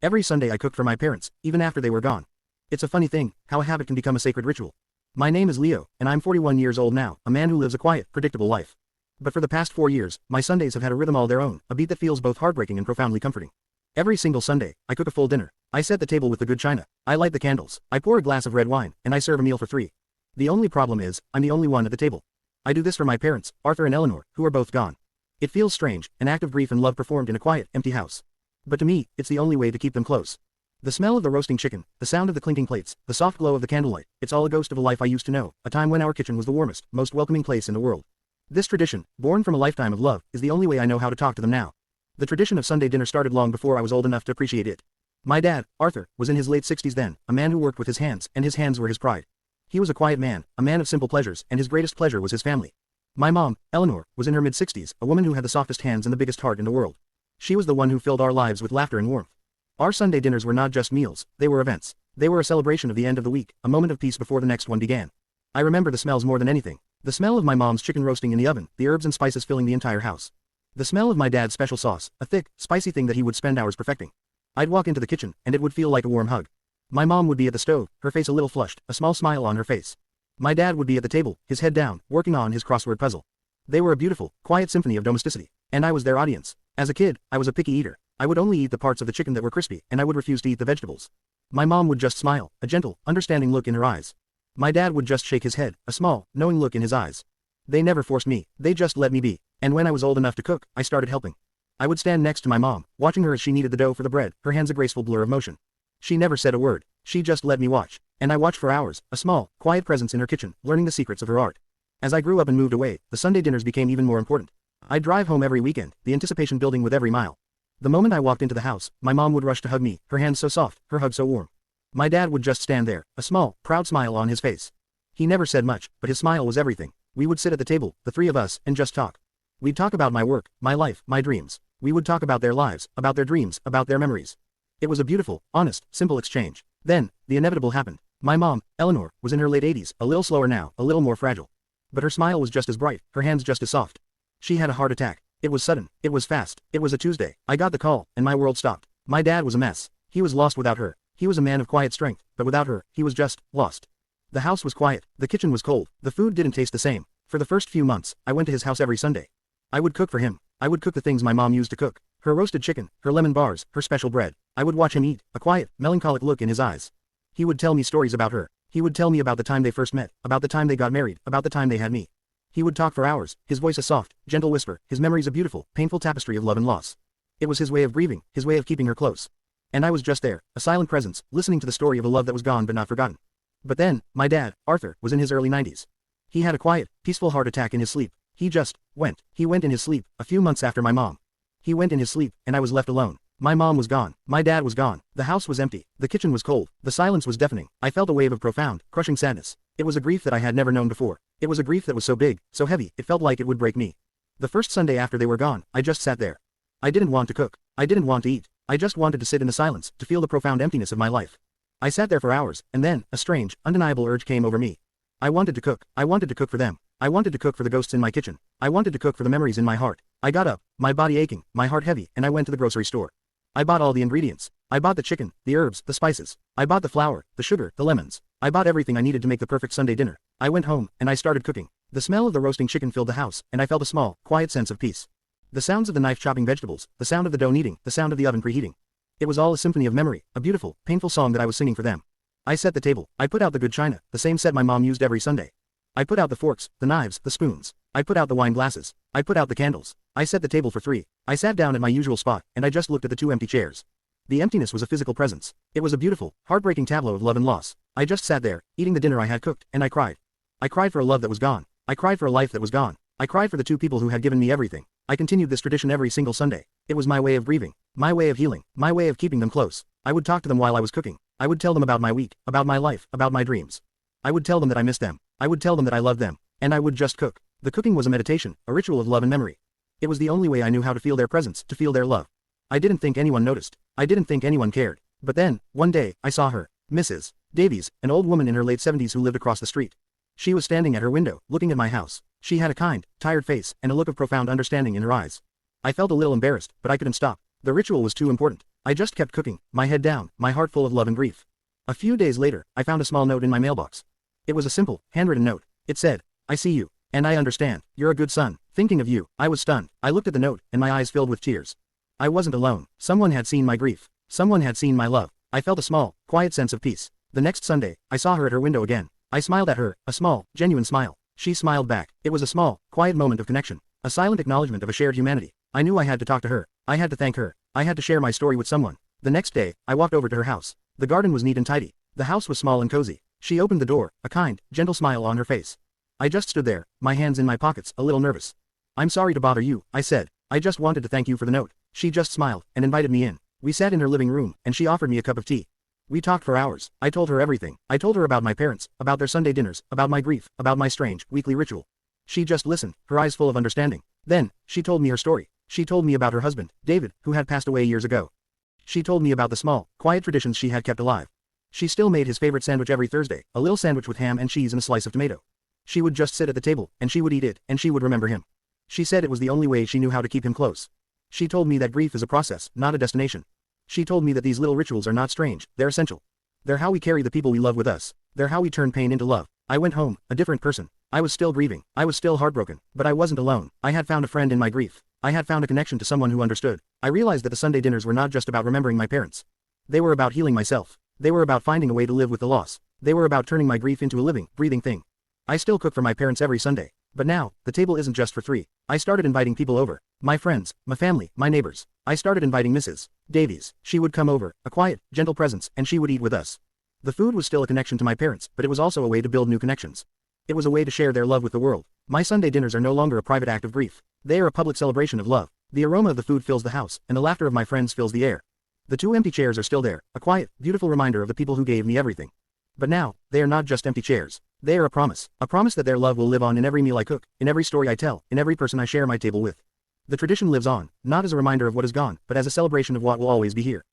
Every Sunday I cooked for my parents, even after they were gone. It's a funny thing, how a habit can become a sacred ritual. My name is Leo, and I'm 41 years old now, a man who lives a quiet, predictable life. But for the past 4 years, my Sundays have had a rhythm all their own, a beat that feels both heartbreaking and profoundly comforting. Every single Sunday, I cook a full dinner. I set the table with the good china. I light the candles. I pour a glass of red wine, and I serve a meal for 3. The only problem is, I'm the only one at the table. I do this for my parents, Arthur and Eleanor, who are both gone. It feels strange, an act of grief and love performed in a quiet, empty house. But to me, it's the only way to keep them close. The smell of the roasting chicken, the sound of the clinking plates, the soft glow of the candlelight, it's all a ghost of a life I used to know, a time when our kitchen was the warmest, most welcoming place in the world. This tradition, born from a lifetime of love, is the only way I know how to talk to them now. The tradition of Sunday dinner started long before I was old enough to appreciate it. My dad, Arthur, was in his late 60s then, a man who worked with his hands, and his hands were his pride. He was a quiet man, a man of simple pleasures, and his greatest pleasure was his family. My mom, Eleanor, was in her mid-60s, a woman who had the softest hands and the biggest heart in the world. She was the one who filled our lives with laughter and warmth. Our Sunday dinners were not just meals, they were events. They were a celebration of the end of the week, a moment of peace before the next one began. I remember the smells more than anything. The smell of my mom's chicken roasting in the oven, the herbs and spices filling the entire house. The smell of my dad's special sauce, a thick, spicy thing that he would spend hours perfecting. I'd walk into the kitchen, and it would feel like a warm hug. My mom would be at the stove, her face a little flushed, a small smile on her face. My dad would be at the table, his head down, working on his crossword puzzle. They were a beautiful, quiet symphony of domesticity, and I was their audience. As a kid, I was a picky eater. I would only eat the parts of the chicken that were crispy, and I would refuse to eat the vegetables. My mom would just smile, a gentle, understanding look in her eyes. My dad would just shake his head, a small, knowing look in his eyes. They never forced me, they just let me be. And when I was old enough to cook, I started helping. I would stand next to my mom, watching her as she kneaded the dough for the bread, her hands a graceful blur of motion. She never said a word, she just let me watch. And I watched for hours, a small, quiet presence in her kitchen, learning the secrets of her art. As I grew up and moved away, the Sunday dinners became even more important. I'd drive home every weekend, the anticipation building with every mile. The moment I walked into the house, my mom would rush to hug me, her hands so soft, her hug so warm. My dad would just stand there, a small, proud smile on his face. He never said much, but his smile was everything. We would sit at the table, the 3 of us, and just talk. We'd talk about my work, my life, my dreams. We would talk about their lives, about their dreams, about their memories. It was a beautiful, honest, simple exchange. Then, the inevitable happened. My mom, Eleanor, was in her late 80s, a little slower now, a little more fragile. But her smile was just as bright, her hands just as soft. She had a heart attack. It was sudden, it was fast, it was a Tuesday. I got the call, and my world stopped. My dad was a mess. He was lost without her. He was a man of quiet strength, but without her, he was just lost. The house was quiet, the kitchen was cold, the food didn't taste the same. For the first few months, I went to his house every Sunday. I would cook for him. I would cook the things my mom used to cook. Her roasted chicken, her lemon bars, her special bread. I would watch him eat, a quiet, melancholic look in his eyes. He would tell me stories about her. He would tell me about the time they first met, about the time they got married, about the time they had me. He would talk for hours, his voice a soft, gentle whisper, his memories a beautiful, painful tapestry of love and loss. It was his way of grieving, his way of keeping her close. And I was just there, a silent presence, listening to the story of a love that was gone but not forgotten. But then, my dad, Arthur, was in his early 90s. He had a quiet, peaceful heart attack in his sleep. He just went. He went in his sleep, a few months after my mom. He went in his sleep, and I was left alone. My mom was gone. My dad was gone. The house was empty. The kitchen was cold. The silence was deafening. I felt a wave of profound, crushing sadness. It was a grief that I had never known before. It was a grief that was so big, so heavy, it felt like it would break me. The first Sunday after they were gone, I just sat there. I didn't want to cook. I didn't want to eat. I just wanted to sit in the silence, to feel the profound emptiness of my life. I sat there for hours, and then, a strange, undeniable urge came over me. I wanted to cook. I wanted to cook for them. I wanted to cook for the ghosts in my kitchen. I wanted to cook for the memories in my heart. I got up, my body aching, my heart heavy, and I went to the grocery store. I bought all the ingredients. I bought the chicken, the herbs, the spices. I bought the flour, the sugar, the lemons. I bought everything I needed to make the perfect Sunday dinner. I went home, and I started cooking. The smell of the roasting chicken filled the house, and I felt a small, quiet sense of peace. The sounds of the knife chopping vegetables, the sound of the dough kneading, the sound of the oven preheating. It was all a symphony of memory, a beautiful, painful song that I was singing for them. I set the table. I put out the good china, the same set my mom used every Sunday. I put out the forks, the knives, the spoons. I put out the wine glasses. I put out the candles. I set the table for 3. I sat down at my usual spot, and I just looked at the 2 empty chairs. The emptiness was a physical presence. It was a beautiful, heartbreaking tableau of love and loss. I just sat there, eating the dinner I had cooked, and I cried. I cried for a love that was gone. I cried for a life that was gone. I cried for the 2 people who had given me everything. I continued this tradition every single Sunday. It was my way of grieving, my way of healing, my way of keeping them close. I would talk to them while I was cooking. I would tell them about my week, about my life, about my dreams. I would tell them that I missed them. I would tell them that I loved them. And I would just cook. The cooking was a meditation, a ritual of love and memory. It was the only way I knew how to feel their presence, to feel their love. I didn't think anyone noticed. I didn't think anyone cared. But then, one day, I saw her. Mrs. Davies, an old woman in her late 70s who lived across the street. She was standing at her window, looking at my house. She had a kind, tired face, and a look of profound understanding in her eyes. I felt a little embarrassed, but I couldn't stop. The ritual was too important. I just kept cooking, my head down, my heart full of love and grief. A few days later, I found a small note in my mailbox. It was a simple, handwritten note. It said, "I see you. And I understand. You're a good son. Thinking of you." I was stunned. I looked at the note, and my eyes filled with tears. I wasn't alone. Someone had seen my grief. Someone had seen my love. I felt a small, quiet sense of peace. The next Sunday, I saw her at her window again. I smiled at her, a small, genuine smile. She smiled back. It was a small, quiet moment of connection. A silent acknowledgement of a shared humanity. I knew I had to talk to her. I had to thank her. I had to share my story with someone. The next day, I walked over to her house. The garden was neat and tidy. The house was small and cozy. She opened the door, a kind, gentle smile on her face. I just stood there, my hands in my pockets, a little nervous. "I'm sorry to bother you," I said. "I just wanted to thank you for the note." She just smiled, and invited me in. We sat in her living room, and she offered me a cup of tea. We talked for hours. I told her everything. I told her about my parents, about their Sunday dinners, about my grief, about my strange, weekly ritual. She just listened, her eyes full of understanding. Then, she told me her story. She told me about her husband, David, who had passed away years ago. She told me about the small, quiet traditions she had kept alive. She still made his favorite sandwich every Thursday, a little sandwich with ham and cheese and a slice of tomato. She would just sit at the table, and she would eat it, and she would remember him. She said it was the only way she knew how to keep him close. She told me that grief is a process, not a destination. She told me that these little rituals are not strange, they're essential. They're how we carry the people we love with us. They're how we turn pain into love. I went home, a different person. I was still grieving. I was still heartbroken. But I wasn't alone. I had found a friend in my grief. I had found a connection to someone who understood. I realized that the Sunday dinners were not just about remembering my parents. They were about healing myself. They were about finding a way to live with the loss. They were about turning my grief into a living, breathing thing. I still cook for my parents every Sunday. But now, the table isn't just for three. I started inviting people over. My friends, my family, my neighbors. I started inviting Mrs. Davies. She would come over, a quiet, gentle presence, and she would eat with us. The food was still a connection to my parents, but it was also a way to build new connections. It was a way to share their love with the world. My Sunday dinners are no longer a private act of grief. They are a public celebration of love. The aroma of the food fills the house, and the laughter of my friends fills the air. The two empty chairs are still there, a quiet, beautiful reminder of the people who gave me everything. But now, they are not just empty chairs. They are a promise that their love will live on in every meal I cook, in every story I tell, in every person I share my table with. The tradition lives on, not as a reminder of what is gone, but as a celebration of what will always be here.